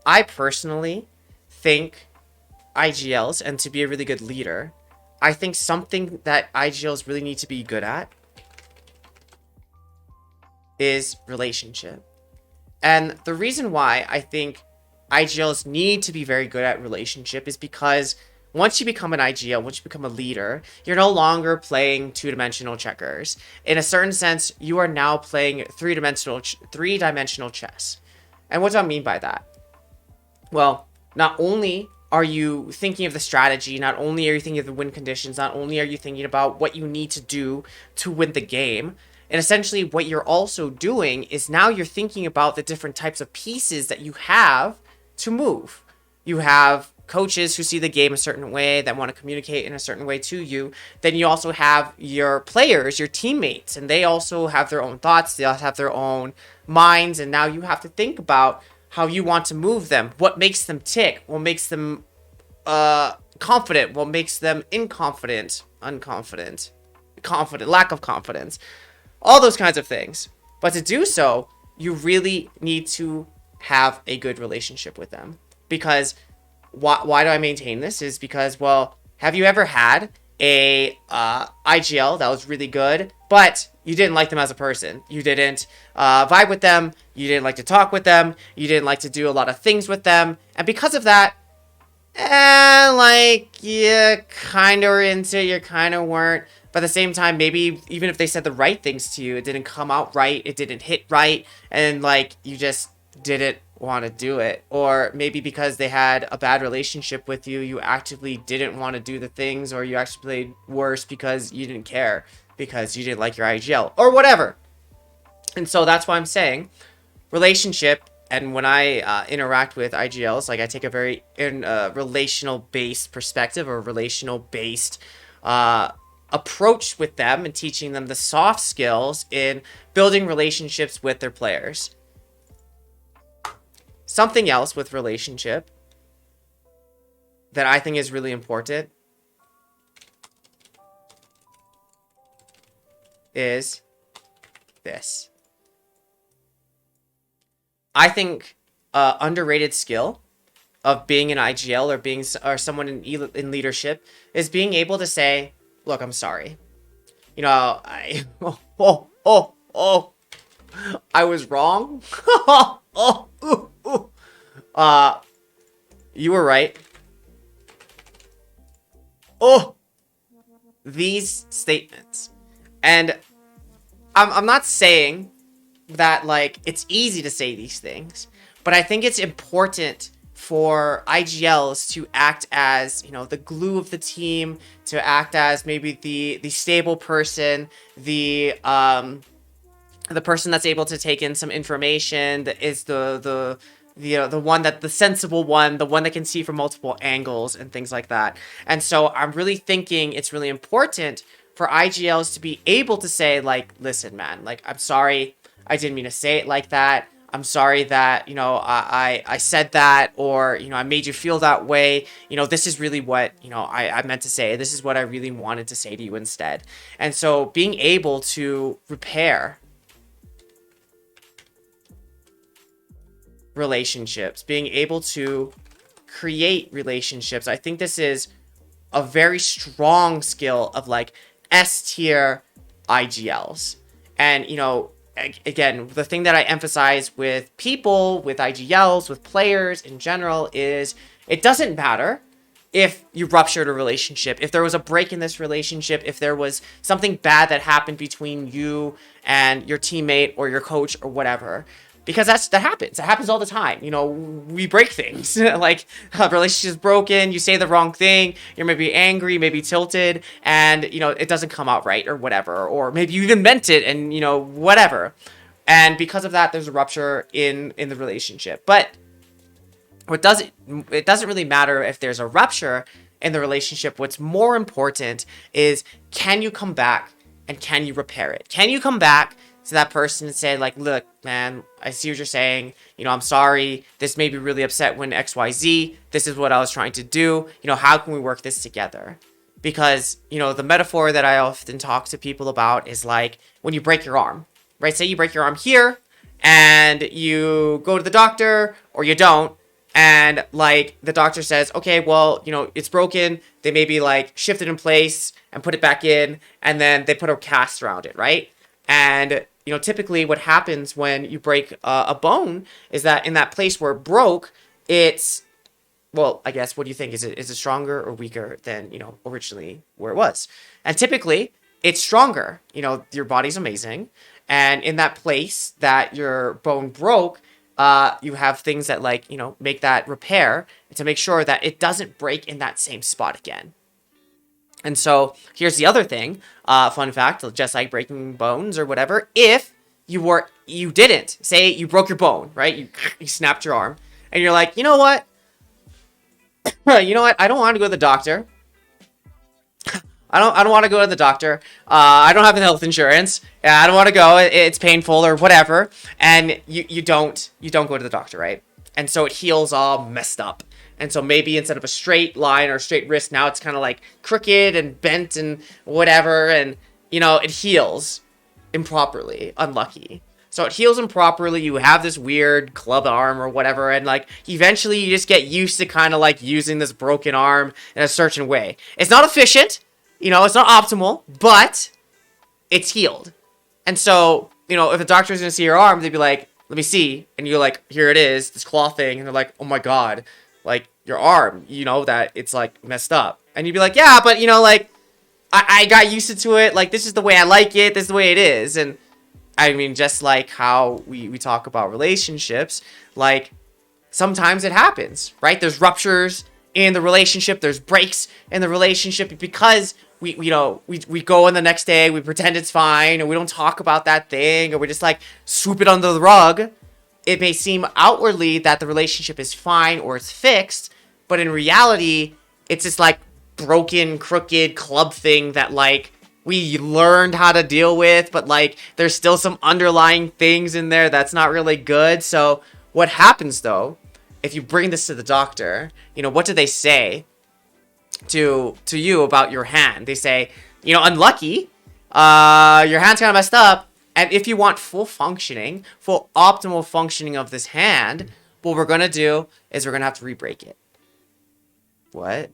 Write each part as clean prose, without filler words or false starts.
I personally think IGLs, and to be a really good leader, I think something that IGLs really need to be good at is relationship. And the reason why I think IGLs need to be very good at relationship is because once you become an IGL, once you become a leader, you're no longer playing two-dimensional checkers. In a certain sense, you are now playing three-dimensional chess. And what do I mean by that? Well, not only are you thinking of the strategy, not only are you thinking of the win conditions, not only are you thinking about what you need to do to win the game, and essentially what you're also doing is now you're thinking about the different types of pieces that you have to move. You have coaches who see the game a certain way, that want to communicate in a certain way to you. Then you also have your players, your teammates, and they also have their own thoughts, they also have their own minds, and now you have to think about how you want to move them, what makes them tick, what makes them confident, what makes them unconfident, confident, lack of confidence, all those kinds of things. But to do so, you really need to have a good relationship with them. Because why do I maintain this? Is because, well, have you ever had a IGL that was really good, but you didn't like them as a person? You didn't vibe with them, you didn't like to talk with them, you didn't like to do a lot of things with them, and because of that, like, you kind of were into it, you kind of weren't. But at the same time, maybe even if they said the right things to you, it didn't come out right, it didn't hit right, and like, you just didn't want to do it. Or maybe because they had a bad relationship with you, you actively didn't want to do the things, or you actually played worse because you didn't care, because you didn't like your IGL, or whatever. And so that's why I'm saying relationship. And when I interact with IGLs, like, I take a very relational-based perspective, or relational-based approach with them, and teaching them the soft skills in building relationships with their players. Something else with relationship that I think is really important is this. I think underrated skill of being an IGL, or someone in leadership, is being able to say, look, I'm sorry. You know, I was wrong. You were right. These statements. And I'm not saying that, like, it's easy to say these things, but I think it's important for IGLs to act as, you know, the glue of the team, to act as maybe the stable person, the person that's able to take in some information, that is the one that the sensible one, the one that can see from multiple angles and things like that. And so I'm really thinking it's really important for IGLs to be able to say, like, listen, man, like, I'm sorry, I didn't mean to say it like that. I'm sorry that, you know, I said that, or, you know, I made you feel that way. You know, this is really what, you know, I meant to say. This is what I really wanted to say to you instead. And so being able to repair relationships, being able to create relationships, I think this is a very strong skill of, like, S tier IGLs. And, you know, again, the thing that I emphasize with people, with IGLs, with players in general, is it doesn't matter if you ruptured a relationship, if there was a break in this relationship, if there was something bad that happened between you and your teammate or your coach or whatever. Because that happens. It happens all the time. You know, we break things. Like, a relationship is broken, you say the wrong thing, you're maybe angry, maybe tilted, and, you know, it doesn't come out right or whatever. Or maybe you even meant it and, you know, whatever. And because of that, there's a rupture in the relationship. But it doesn't really matter if there's a rupture in the relationship. What's more important is, can you come back and can you repair it? Can you come back to that person and say, like, look, man, I see what you're saying. You know, I'm sorry. This made me really upset when XYZ. This is what I was trying to do. You know, how can we work this together? Because, you know, the metaphor that I often talk to people about is like when you break your arm, right? Say you break your arm here and you go to the doctor, or you don't, And like the doctor says, okay, well, it's broken. They maybe like shift it in place and put it back in, and then they put a cast around it, right? And typically what happens when you break a bone is that in that place where it broke, it's, well, I guess, what do you think? Is it stronger or weaker than originally where it was? And typically it's stronger. Your body's amazing, and in that place that your bone broke, you have things that like make that repair to make sure that it doesn't break in that same spot again. And so here's the other thing, fun fact, just like breaking bones or whatever, if you didn't, say you broke your bone, right? You snapped your arm, and you're like, you know what? You know what? I don't want to go to the doctor. I don't want to go to the doctor. I don't have health insurance. I don't want to go. It's painful or whatever. And you don't go to the doctor, right? And so it heals all messed up. And so maybe instead of a straight line or a straight wrist, now it's kind of like crooked and bent and whatever. And it heals improperly. Unlucky. So it heals improperly. You have this weird club arm or whatever, and like eventually you just get used to kind of like using this broken arm in a certain way. It's not efficient, it's not optimal, but it's healed. And so, if a doctor's gonna see your arm, they'd be like, "Let me see," and you're like, "Here it is, this claw thing," and they're like, "Oh my god, like your arm, that it's like messed up," and you'd be like, "Yeah, but like I got used to it. Like this is the way I like it. This is the way it is," and I mean, just like how we talk about relationships, like sometimes it happens, right? There's ruptures in the relationship. There's breaks in the relationship because we go in the next day, we pretend it's fine, and we don't talk about that thing, or we just like swoop it under the rug. It may seem outwardly that the relationship is fine or it's fixed, but in reality, it's this like broken, crooked club thing that like we learned how to deal with, but like there's still some underlying things in there that's not really good. So what happens though, if you bring this to the doctor, what do they say to you about your hand? They say, unlucky, your hand's kind of messed up, and if you want full optimal functioning of this hand, what we're gonna do is we're gonna have to re-break it. What?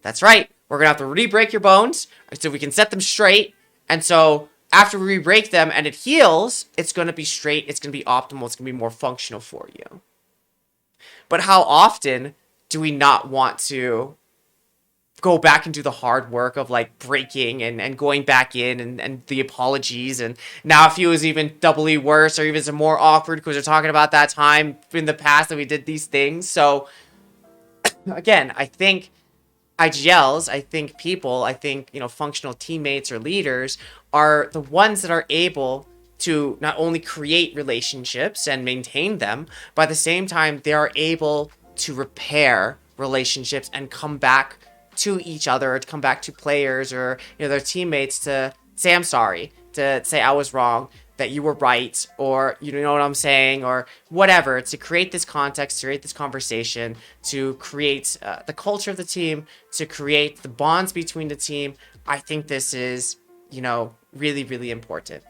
That's right. We're going to have to re-break your bones so we can set them straight. And so after we re-break them and it heals, it's going to be straight. It's going to be optimal. It's going to be more functional for you. But how often do we not want to go back and do the hard work of like breaking and going back in and the apologies? And now it feels even doubly worse or even some more awkward because we're talking about that time in the past that we did these things. So again, I think IGLs, I think people, functional teammates or leaders are the ones that are able to not only create relationships and maintain them, but at the same time, they are able to repair relationships and come back to each other, to come back to players or their teammates to say, "I'm sorry," to say, "I was wrong," that you were right, or you know what I'm saying, or whatever, to create this context, to create this conversation, to create the culture of the team, to create the bonds between the team. I think this is, really, really important.